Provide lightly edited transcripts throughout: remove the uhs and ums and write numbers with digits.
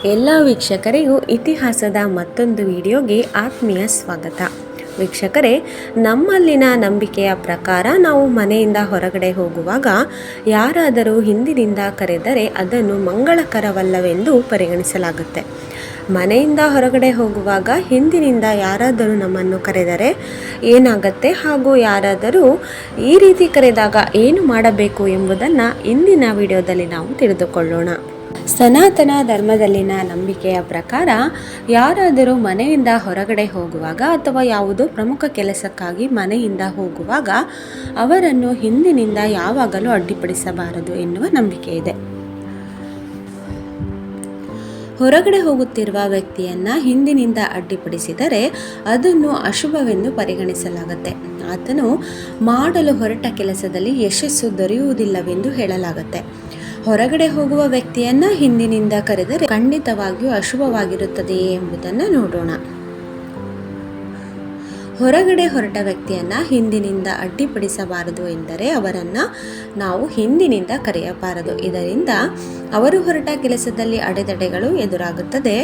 ಎಲ್ಲ ವೀಕ್ಷಕರಿಗೂ ಇತಿಹಾಸದ ಮತ್ತೊಂದು ವಿಡಿಯೋಗೆ ಆತ್ಮೀಯ ಸ್ವಾಗತ. ವೀಕ್ಷಕರೇ, ನಮ್ಮಲ್ಲಿನ ನಂಬಿಕೆಯ ಪ್ರಕಾರ ನಾವು ಮನೆಯಿಂದ ಹೊರಗಡೆ ಹೋಗುವಾಗ ಯಾರಾದರೂ ಹಿಂದಿನಿಂದ ಕರೆದರೆ ಅದನ್ನು ಮಂಗಳಕರವಲ್ಲವೆಂದು ಪರಿಗಣಿಸಲಾಗುತ್ತೆ. ಮನೆಯಿಂದ ಹೊರಗಡೆ ಹೋಗುವಾಗ ಹಿಂದಿನಿಂದ ಯಾರಾದರೂ ನಮ್ಮನ್ನು ಕರೆದರೆ ಏನಾಗುತ್ತೆ ಹಾಗೂ ಯಾರಾದರೂ ಈ ರೀತಿ ಕರೆದಾಗ ಏನು ಮಾಡಬೇಕು ಎಂಬುದನ್ನು ಇಂದಿನ ವಿಡಿಯೋದಲ್ಲಿ ನಾವು ತಿಳಿದುಕೊಳ್ಳೋಣ. ಸನಾತನ ಧರ್ಮದಲ್ಲಿನ ನಂಬಿಕೆಯ ಪ್ರಕಾರ ಯಾರಾದರೂ ಮನೆಯಿಂದ ಹೊರಗಡೆ ಹೋಗುವಾಗ ಅಥವಾ ಯಾವುದೋ ಪ್ರಮುಖ ಕೆಲಸಕ್ಕಾಗಿ ಮನೆಯಿಂದ ಹೋಗುವಾಗ ಅವರನ್ನು ಹಿಂದಿನಿಂದ ಯಾವಾಗಲೂ ಅಡ್ಡಿಪಡಿಸಬಾರದು ಎನ್ನುವ ನಂಬಿಕೆ ಇದೆ. ಹೊರಗಡೆ ಹೋಗುತ್ತಿರುವ ವ್ಯಕ್ತಿಯನ್ನು ಹಿಂದಿನಿಂದ ಅಡ್ಡಿಪಡಿಸಿದರೆ ಅದನ್ನು ಅಶುಭವೆಂದು ಪರಿಗಣಿಸಲಾಗುತ್ತೆ. ಆತನು ಮಾಡಲು ಹೊರಟ ಕೆಲಸದಲ್ಲಿ ಯಶಸ್ಸು ದೊರೆಯುವುದಿಲ್ಲವೆಂದು ಹೇಳಲಾಗುತ್ತೆ. ಹೊರಗಡೆ ಹೋಗುವ ವ್ಯಕ್ತಿಯನ್ನು ಹಿಂದಿನಿಂದ ಕರೆದರೆ ಖಂಡಿತವಾಗಿಯೂ ಅಶುಭವಾಗಿರುತ್ತದೆಯೇ ಎಂಬುದನ್ನು ನೋಡೋಣ. ಹೊರಗಡೆ ಹೊರಟ ವ್ಯಕ್ತಿಯನ್ನು ಹಿಂದಿನಿಂದ ಅಡ್ಡಿಪಡಿಸಬಾರದು ಎಂದರೆ ಅವರನ್ನು ನಾವು ಹಿಂದಿನಿಂದ ಕರೆಯಬಾರದು. ಇದರಿಂದ ಅವರು ಹೊರಟ ಕೆಲಸದಲ್ಲಿ ಅಡೆತಡೆಗಳು ಎದುರಾಗುತ್ತದೆ.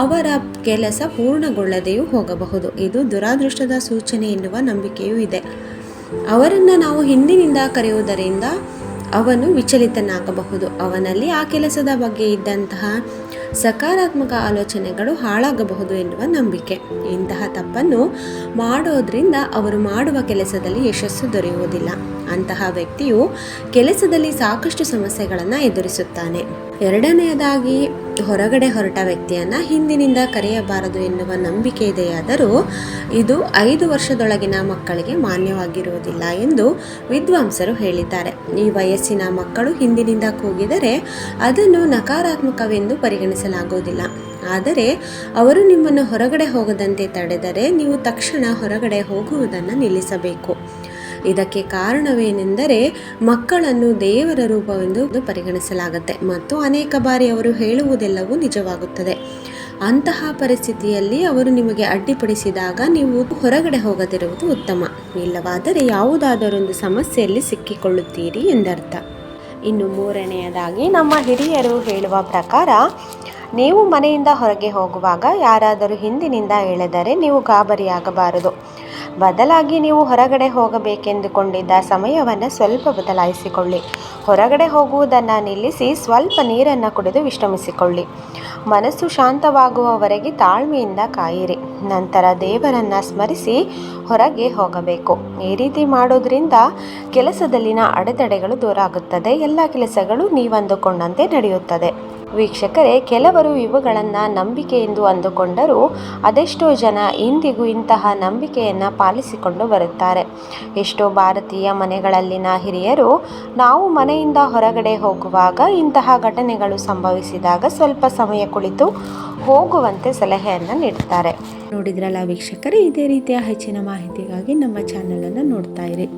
ಅವರ ಕೆಲಸ ಪೂರ್ಣಗೊಳ್ಳದೆಯೂ ಹೋಗಬಹುದು. ಇದು ದುರಾದೃಷ್ಟದ ಸೂಚನೆ ಎನ್ನುವ ನಂಬಿಕೆಯೂ ಇದೆ. ಅವರನ್ನು ನಾವು ಹಿಂದಿನಿಂದ ಕರೆಯುವುದರಿಂದ ಅವನು ವಿಚಲಿತನಾಗಬಹುದು. ಅವನಲ್ಲಿ ಆ ಕೆಲಸದ ಬಗ್ಗೆ ಇದ್ದಂತಹ ಸಕಾರಾತ್ಮಕ ಆಲೋಚನೆಗಳು ಹಾಳಾಗಬಹುದು ಎನ್ನುವ ನಂಬಿಕೆ. ಇಂತಹ ತಪ್ಪನ್ನು ಮಾಡೋದ್ರಿಂದ ಅವರು ಮಾಡುವ ಕೆಲಸದಲ್ಲಿ ಯಶಸ್ಸು ದೊರೆಯುವುದಿಲ್ಲ. ಅಂತಹ ವ್ಯಕ್ತಿಯು ಕೆಲಸದಲ್ಲಿ ಸಾಕಷ್ಟು ಸಮಸ್ಯೆಗಳನ್ನು ಎದುರಿಸುತ್ತಾನೆ. ಎರಡನೆಯದಾಗಿ, ಹೊರಗಡೆ ಹೊರಟ ವ್ಯಕ್ತಿಯನ್ನು ಹಿಂದಿನಿಂದ ಕರೆಯಬಾರದು ಎನ್ನುವ ನಂಬಿಕೆ ಇದೆಯಾದರೂ ಇದು 5 ವರ್ಷದೊಳಗಿನ ಮಕ್ಕಳಿಗೆ ಮಾನ್ಯವಾಗಿರುವುದಿಲ್ಲ ಎಂದು ವಿದ್ವಾಂಸರು ಹೇಳಿದ್ದಾರೆ. ಈ ವಯಸ್ಸಿನ ಮಕ್ಕಳು ಹಿಂದಿನಿಂದ ಕೂಗಿದರೆ ಅದನ್ನು ನಕಾರಾತ್ಮಕವೆಂದು ಪರಿಗಣಿಸಲಾಗುವುದಿಲ್ಲ. ಆದರೆ ಅವರು ನಿಮ್ಮನ್ನು ಹೊರಗಡೆ ಹೋಗದಂತೆ ತಡೆದರೆ ನೀವು ತಕ್ಷಣ ಹೊರಗಡೆ ಹೋಗುವುದನ್ನು ನಿಲ್ಲಿಸಬೇಕು. ಇದಕ್ಕೆ ಕಾರಣವೇನೆಂದರೆ ಮಕ್ಕಳನ್ನು ದೇವರ ರೂಪವೆಂದು ಪರಿಗಣಿಸಲಾಗುತ್ತೆ ಮತ್ತು ಅನೇಕ ಬಾರಿ ಅವರು ಹೇಳುವುದೆಲ್ಲವೂ ನಿಜವಾಗುತ್ತದೆ. ಅಂತಹ ಪರಿಸ್ಥಿತಿಯಲ್ಲಿ ಅವರು ನಿಮಗೆ ಅಡ್ಡಿಪಡಿಸಿದಾಗ ನೀವು ಹೊರಗಡೆ ಹೋಗದಿರುವುದು ಉತ್ತಮ. ಇಲ್ಲವಾದರೆ ಯಾವುದಾದರೊಂದು ಸಮಸ್ಯೆಯಲ್ಲಿ ಸಿಕ್ಕಿಕೊಳ್ಳುತ್ತೀರಿ ಎಂದರ್ಥ. ಇನ್ನು ಮೂರನೆಯದಾಗಿ, ನಮ್ಮ ಹಿರಿಯರು ಹೇಳುವ ಪ್ರಕಾರ ನೀವು ಮನೆಯಿಂದ ಹೊರಗೆ ಹೋಗುವಾಗ ಯಾರಾದರೂ ಹಿಂದಿನಿಂದ ಎಳೆದರೆ ನೀವು ಗಾಬರಿಯಾಗಬಾರದು. ಬದಲಾಗಿ ನೀವು ಹೊರಗಡೆ ಹೋಗಬೇಕೆಂದುಕೊಂಡಿದ್ದ ಸಮಯವನ್ನು ಸ್ವಲ್ಪ ಬದಲಾಯಿಸಿಕೊಳ್ಳಿ. ಹೊರಗಡೆ ಹೋಗುವುದನ್ನು ನಿಲ್ಲಿಸಿ ಸ್ವಲ್ಪ ನೀರನ್ನು ಕುಡಿದು ವಿಶ್ರಮಿಸಿಕೊಳ್ಳಿ. ಮನಸ್ಸು ಶಾಂತವಾಗುವವರೆಗೆ ತಾಳ್ಮೆಯಿಂದ ಕಾಯಿರಿ. ನಂತರ ದೇವರನ್ನು ಸ್ಮರಿಸಿ ಹೊರಗೆ ಹೋಗಬೇಕು. ಈ ರೀತಿ ಮಾಡೋದ್ರಿಂದ ಕೆಲಸದಲ್ಲಿನ ಅಡೆತಡೆಗಳು ದೂರ ಆಗುತ್ತದೆ. ಎಲ್ಲ ಕೆಲಸಗಳು ನೀವಂದುಕೊಂಡಂತೆ ನಡೆಯುತ್ತದೆ. ವೀಕ್ಷಕರೇ, ಕೆಲವರು ಇವುಗಳನ್ನು ನಂಬಿಕೆ ಎಂದು ಅಂದುಕೊಂಡರೂ ಅದೆಷ್ಟೋ ಜನ ಇಂದಿಗೂ ಇಂತಹ ನಂಬಿಕೆಯನ್ನು ಪಾಲಿಸಿಕೊಂಡು ಬರುತ್ತಾರೆ. ಎಷ್ಟೋ ಭಾರತೀಯ ಮನೆಗಳಲ್ಲಿನ ಹಿರಿಯರು ನಾವು ಮನೆಯಿಂದ ಹೊರಗಡೆ ಹೋಗುವಾಗ ಇಂತಹ ಘಟನೆಗಳು ಸಂಭವಿಸಿದಾಗ ಸ್ವಲ್ಪ ಸಮಯ ಕುಳಿತು ಹೋಗುವಂತೆ ಸಲಹೆಯನ್ನು ನೀಡುತ್ತಾರೆ. ನೋಡಿದ್ರಲ್ಲ ವೀಕ್ಷಕರೇ, ಇದೇ ರೀತಿಯ ಹೆಚ್ಚಿನ ಮಾಹಿತಿಗಾಗಿ ನಮ್ಮ ಚಾನಲನ್ನು ನೋಡ್ತಾ ಇರಿ.